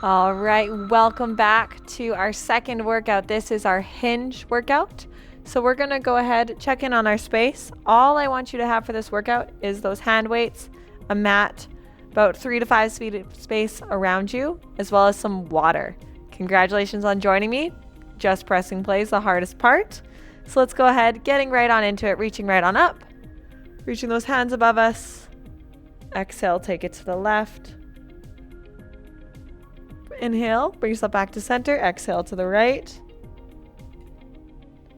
All right, welcome back to our second workout. This is our Hinge workout. So we're gonna go ahead, check in on our space. All I want you to have for this workout is those hand weights, a mat, about 3 to 5 feet of space around you, as well as some water. Congratulations on joining me. Just pressing play is the hardest part. So let's go ahead, getting right on into it, reaching right on up, reaching those hands above us. Exhale, take it to the left. Inhale, bring yourself back to center. Exhale to the right.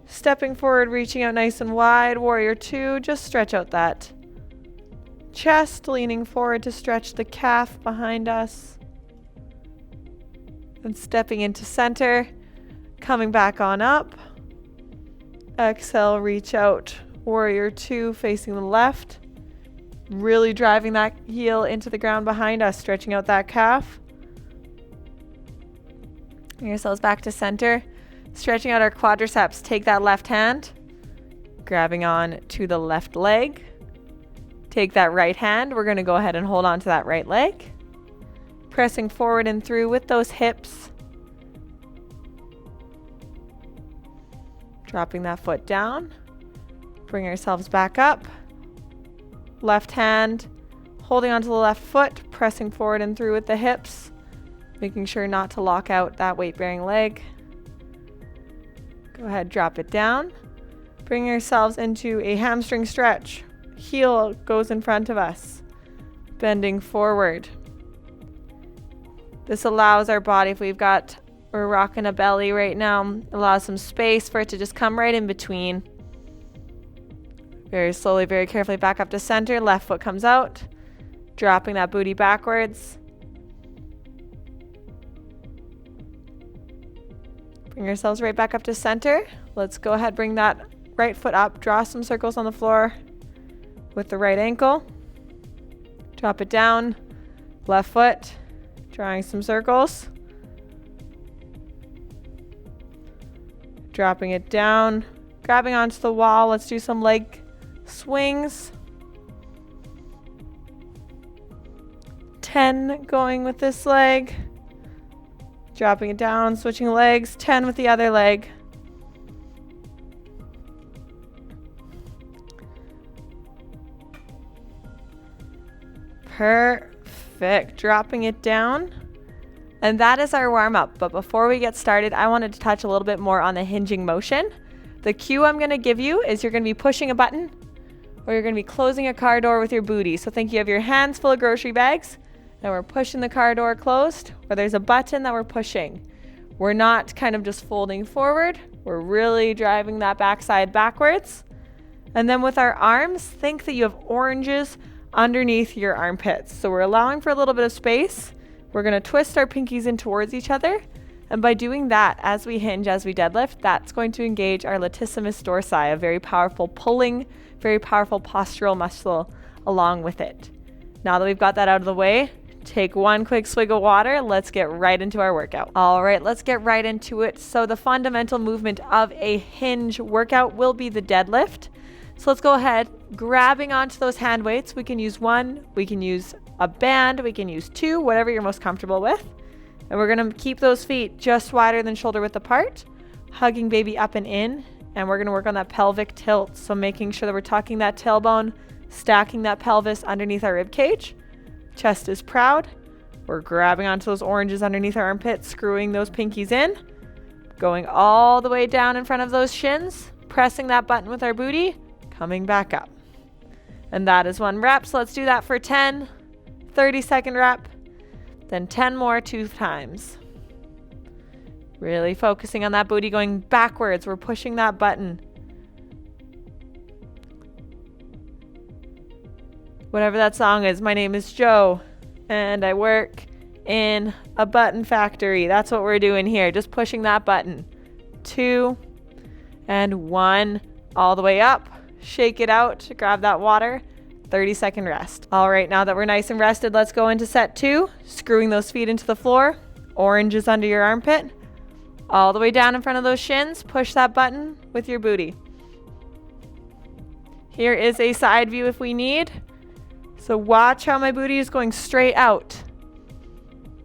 Stepping forward, reaching out nice and wide. Warrior 2, just stretch out that chest, leaning forward to stretch the calf behind us. And stepping into center, coming back on up. Exhale, reach out. Warrior 2, facing the left. Really driving that heel into the ground behind us, stretching out that calf. Bring yourselves back to center. Stretching out our quadriceps. Take that left hand, grabbing on to the left leg. Take that right hand. We're going to go ahead and hold on to that right leg. Pressing forward and through with those hips. Dropping that foot down. Bring ourselves back up. Left hand, holding onto the left foot, pressing forward and through with the hips. Making sure not to lock out that weight-bearing leg. Go ahead, drop it down. Bring yourselves into a hamstring stretch. Heel goes in front of us, bending forward. This allows our body, if we're rocking a belly right now, allows some space for it to just come right in between. Very slowly, very carefully back up to center. Left foot comes out, dropping that booty backwards. Bring yourselves right back up to center. Let's go ahead, bring that right foot up. Draw some circles on the floor with the right ankle. Drop it down. Left foot, drawing some circles. Dropping it down. Grabbing onto the wall. Let's do some leg swings. 10 going with this leg. Dropping it down, switching legs, 10 with the other leg. Perfect. Dropping it down. And that is our warm up. But before we get started, I wanted to touch a little bit more on the hinging motion. The cue I'm going to give you is you're going to be pushing a button or you're going to be closing a car door with your booty. So think you have your hands full of grocery bags. And we're pushing the car door closed, or there's a button that we're pushing. We're not kind of just folding forward. We're really driving that backside backwards. And then with our arms, think that you have oranges underneath your armpits. So we're allowing for a little bit of space. We're going to twist our pinkies in towards each other. And by doing that, as we hinge, as we deadlift, that's going to engage our latissimus dorsi, a very powerful pulling, very powerful postural muscle along with it. Now that we've got that out of the way, take one quick swig of water. Let's get right into our workout. All right, let's get right into it. So the fundamental movement of a hinge workout will be the deadlift. So let's go ahead, grabbing onto those hand weights. We can use one, we can use a band, we can use two, whatever you're most comfortable with. And we're gonna keep those feet just wider than shoulder width apart, hugging baby up and in. And we're gonna work on that pelvic tilt. So making sure that we're tucking that tailbone, stacking that pelvis underneath our rib cage. Chest is proud. We're grabbing onto those oranges underneath our armpits, screwing those pinkies in, going all the way down in front of those shins, pressing that button with our booty, coming back up. And that is 1 rep. So let's do that for 10, 30-second rep, then 10 more 2 times. Really focusing on that booty going backwards. We're pushing that button. Whatever that song is, my name is Joe, and I work in a button factory. That's what we're doing here, just pushing that button. 2 and 1, all the way up. Shake it out, grab that water, 30-second rest. All right, now that we're nice and rested, let's go into set 2, screwing those feet into the floor. Oranges under your armpit, all the way down in front of those shins. Push that button with your booty. Here is a side view if we need. So watch how my booty is going straight out.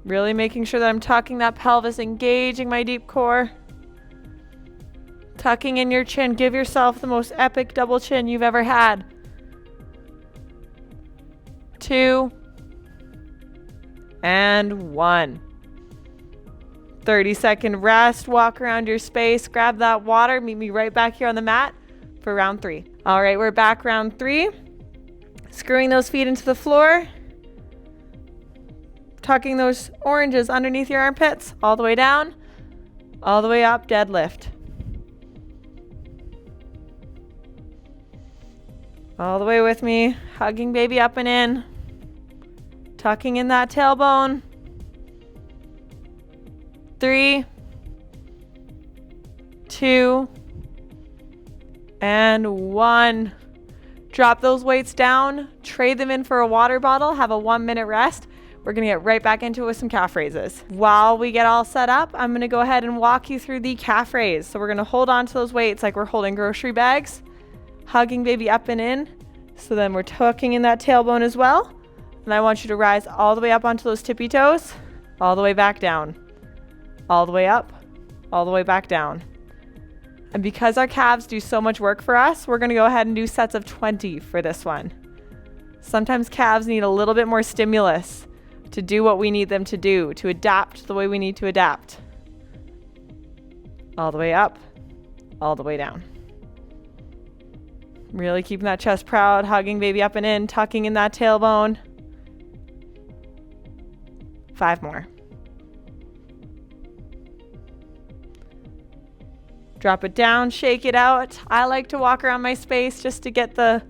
Really making sure that I'm tucking that pelvis, engaging my deep core. Tucking in your chin. Give yourself the most epic double chin you've ever had. 2 and 1. 30-second rest. Walk around your space. Grab that water. Meet me right back here on the mat for round 3. All right, we're back round 3. Screwing those feet into the floor. Tucking those oranges underneath your armpits. All the way down. All the way up. Deadlift. All the way with me. Hugging baby up and in. Tucking in that tailbone. 3, 2, and 1. Drop those weights down. Trade them in for a water bottle. Have a 1-minute rest. We're going to get right back into it with some calf raises. While we get all set up, I'm going to go ahead and walk you through the calf raise. So we're going to hold on to those weights like we're holding grocery bags. Hugging baby up and in. So then we're tucking in that tailbone as well. And I want you to rise all the way up onto those tippy toes. All the way back down. All the way up. All the way back down. And because our calves do so much work for us, we're going to go ahead and do sets of 20 for this one. Sometimes calves need a little bit more stimulus to do what we need them to do, to adapt the way we need to adapt. All the way up. All the way down. Really keeping that chest proud, hugging baby up and in, tucking in that tailbone. 5 more. Drop it down, shake it out. I like to walk around my space just to get the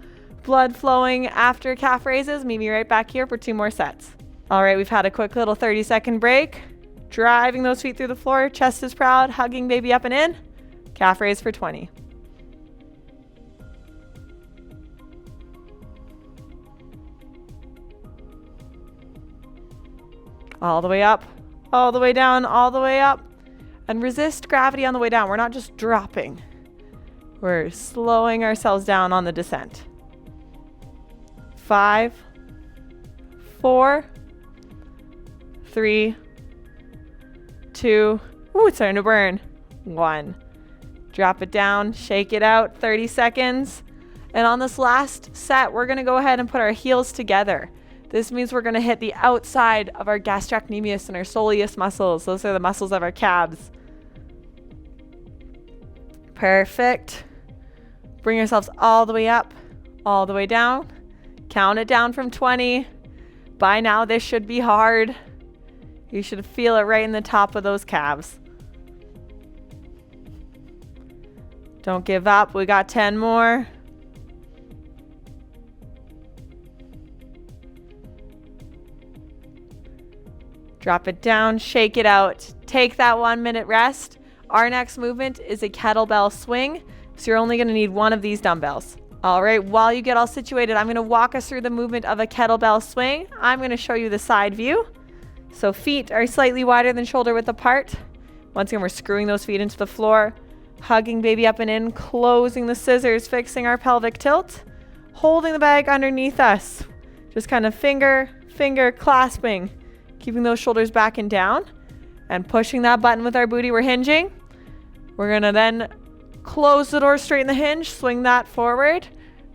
blood flowing after calf raises. Meet me right back here for 2 more sets. All right, we've had a quick little 30-second break. Driving those feet through the floor, chest is proud, hugging baby up and in. Calf raise for 20. All the way up, all the way down, all the way up. And resist gravity on the way down. We're not just dropping. We're slowing ourselves down on the descent. 5, 4, 3, 2, ooh, it's starting to burn. 1. Drop it down, shake it out, 30 seconds. And on this last set, we're gonna go ahead and put our heels together. This means we're gonna hit the outside of our gastrocnemius and our soleus muscles. Those are the muscles of our calves. Perfect. Bring yourselves all the way up, all the way down. Count it down from 20. By now, this should be hard. You should feel it right in the top of those calves. Don't give up. We got 10 more. Drop it down, shake it out. Take that 1-minute rest. Our next movement is a kettlebell swing. So you're only going to need 1 of these dumbbells. All right, while you get all situated, I'm going to walk us through the movement of a kettlebell swing. I'm going to show you the side view. So feet are slightly wider than shoulder width apart. Once again, we're screwing those feet into the floor, hugging baby up and in, closing the scissors, fixing our pelvic tilt, holding the bag underneath us. Just kind of finger clasping, keeping those shoulders back and down, and pushing that button with our booty. We're hinging. We're going to then close the door, straighten the hinge, swing that forward,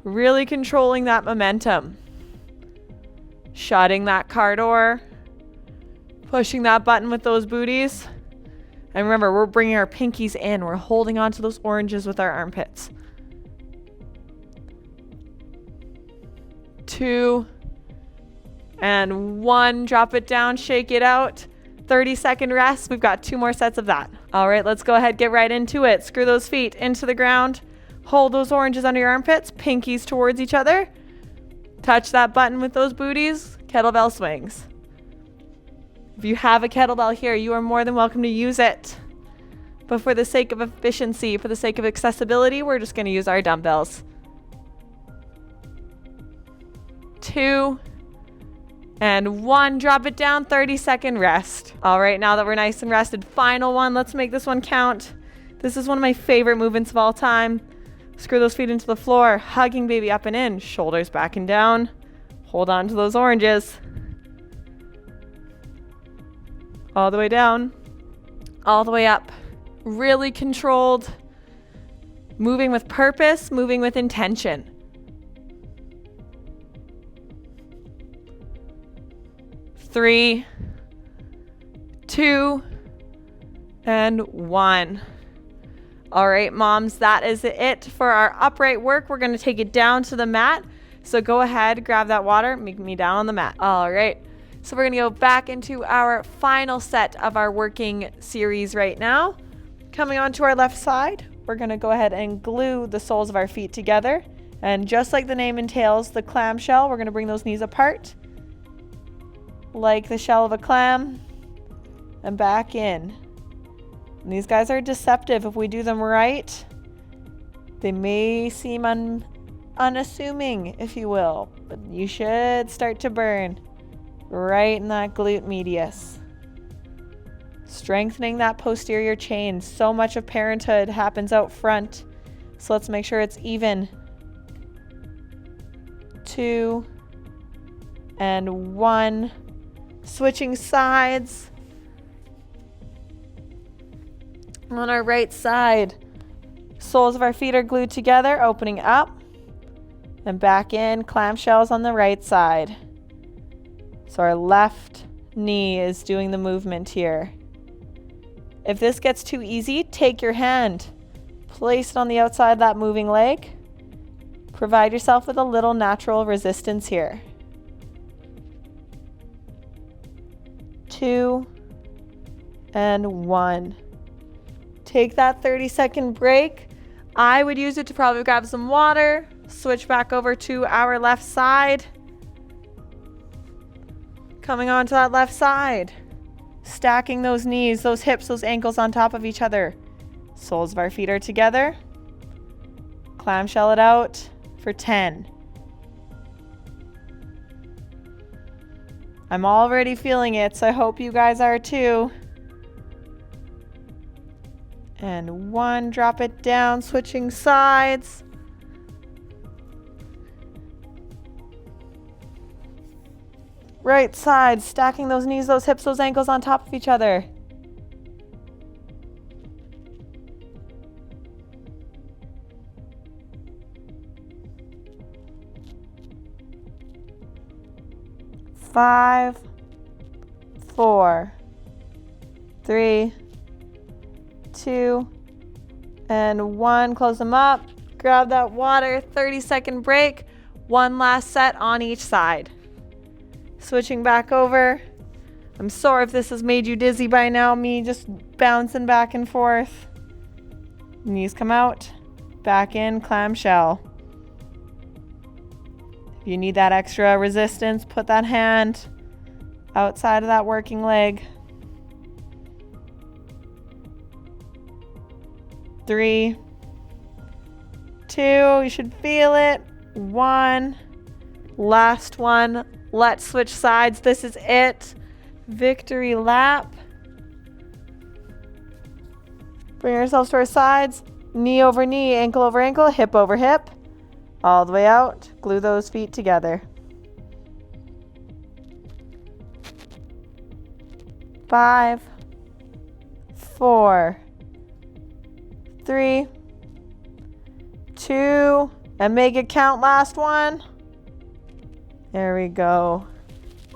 really controlling that momentum. Shutting that car door, pushing that button with those booties. And remember, we're bringing our pinkies in. We're holding on to those oranges with our armpits. 2 and 1. Drop it down, shake it out. 30-second rest. We've got 2 more sets of that. All right, let's go ahead, get right into it. Screw those feet into the ground. Hold those oranges under your armpits, pinkies towards each other. Touch that button with those booties. Kettlebell swings. If you have a kettlebell here, you are more than welcome to use it. But for the sake of efficiency, for the sake of accessibility, we're just going to use our dumbbells. 2 and 1. Drop it down, 30-second rest. All right, now that we're nice and rested, final one. Let's make this one count. This is one of my favorite movements of all time. Screw those feet into the floor, hugging baby up and in, shoulders back and down, Hold on to those oranges. All the way down, all the way up. Really controlled, moving with purpose, moving with intention. 3, 2, and 1. All right, moms, that is it for our upright work. We're going to take it down to the mat. So go ahead, grab that water, meet me down on the mat. All right. So we're going to go back into our final set of our working series right now. Coming onto our left side, we're going to go ahead and glue the soles of our feet together. And just like the name entails, the clamshell, we're going to bring those knees apart like the shell of a clam and back in. And these guys are deceptive if we do them right. They may seem unassuming, if you will, but you should start to burn right in that glute medius. Strengthening that posterior chain. So much of parenthood happens out front. So let's make sure it's even. 2 and 1. Switching sides. On our right side, soles of our feet are glued together, opening up and back in. Clamshells on the right side. So our left knee is doing the movement here. If this gets too easy, take your hand, place it on the outside of that moving leg. Provide yourself with a little natural resistance here. 2 and 1. Take that 30-second break. I would use it to probably grab some water, switch back over to our left side. Coming onto that left side. Stacking those knees, those hips, those ankles on top of each other. Soles of our feet are together. Clamshell it out for 10. I'm already feeling it, so I hope you guys are too. And 1, drop it down, switching sides. Right side, stacking those knees, those hips, those ankles on top of each other. Five, 4, 3, 2, and 1. Close them up. Grab that water. 30-second break. One last set on each side. Switching back over. I'm sorry if this has made you dizzy by now, me just bouncing back and forth. Knees come out, back in, clamshell. If you need that extra resistance, put that hand outside of that working leg. 3, 2, you should feel it. 1, last one. Let's switch sides. This is it. Victory lap. Bring ourselves to our sides. Knee over knee, ankle over ankle, hip over hip. All the way out. Glue those feet together. 5, 4, 3, 2, and make it count. Last one. There we go.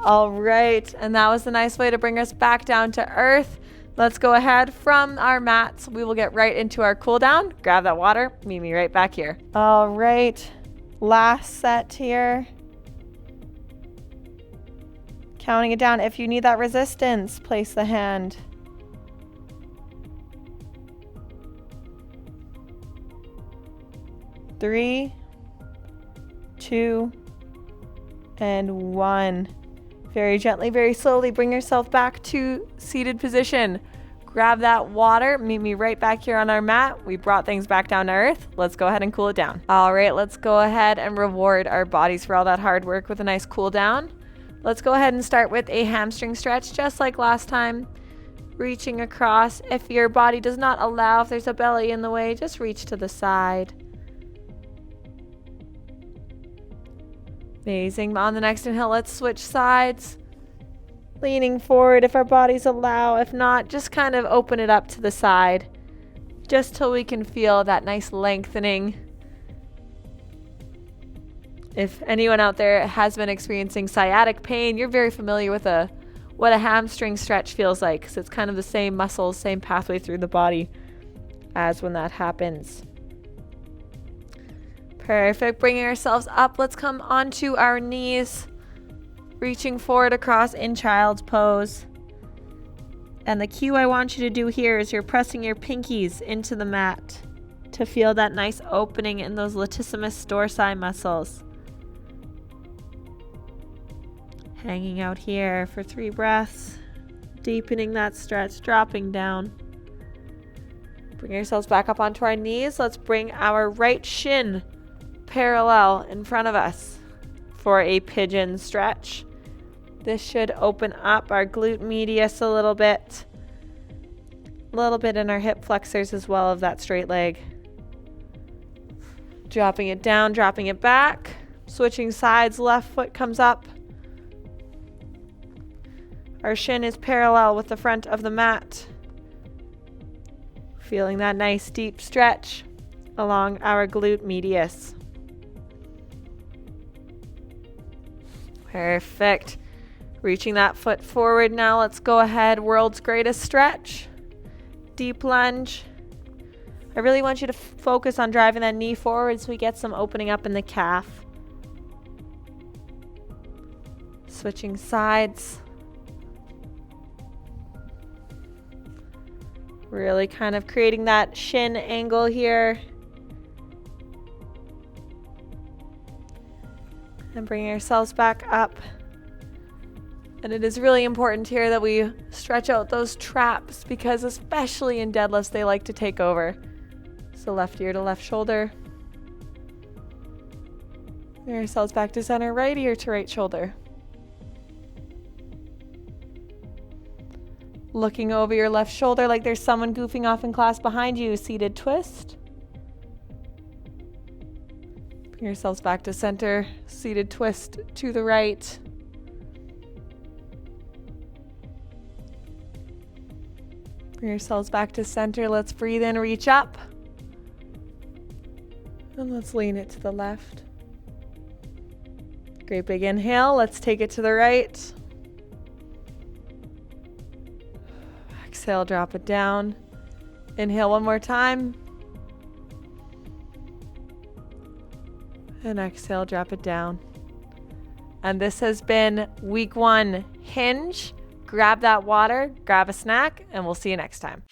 All right, and that was a nice way to bring us back down to earth. Let's go ahead from our mats. We will get right into our cool down. Grab that water. Meet me right back here. All right, last set here. Counting it down. If you need that resistance, place the hand. 3, 2, and 1. Very gently, very slowly, bring yourself back to seated position. Grab that water. Meet me right back here on our mat. We brought things back down to earth. Let's go ahead and cool it down. All right, let's go ahead and reward our bodies for all that hard work with a nice cool down. Let's go ahead and start with a hamstring stretch, just like last time. Reaching across. If your body does not allow, if there's a belly in the way, just reach to the side. Amazing. On the next inhale, let's switch sides. Leaning forward if our bodies allow. If not, just kind of open it up to the side. Just till we can feel that nice lengthening. If anyone out there has been experiencing sciatic pain, you're very familiar with what a hamstring stretch feels like, because it's kind of the same muscles, same pathway through the body as when that happens. Perfect. Bringing ourselves up. Let's come onto our knees, reaching forward across in child's pose. And the cue I want you to do here is you're pressing your pinkies into the mat to feel that nice opening in those latissimus dorsi muscles. Hanging out here for 3 breaths, deepening that stretch, dropping down. Bring ourselves back up onto our knees. Let's bring our right shin parallel in front of us for a pigeon stretch. This should open up our glute medius a little bit in our hip flexors as well of that straight leg. Dropping it down, dropping it back. Switching sides, left foot comes up. Our shin is parallel with the front of the mat. Feeling that nice deep stretch along our glute medius. Perfect. Reaching that foot forward now. Let's go ahead. World's greatest stretch. Deep lunge. I really want you to focus on driving that knee forward so we get some opening up in the calf. Switching sides. Really kind of creating that shin angle here. And bringing ourselves back up. And it is really important here that we stretch out those traps, because especially in deadlifts, they like to take over. So left ear to left shoulder. Bring ourselves back to center, right ear to right shoulder. Looking over your left shoulder like there's someone goofing off in class behind you. Seated twist. Bring yourselves back to center. Seated twist to the right. Bring yourselves back to center. Let's breathe in, reach up. And let's lean it to the left. Great big inhale. Let's take it to the right. Exhale, drop it down. Inhale one more time. And exhale, drop it down. And this has been week 1 Hinge. Grab that water, grab a snack, and we'll see you next time.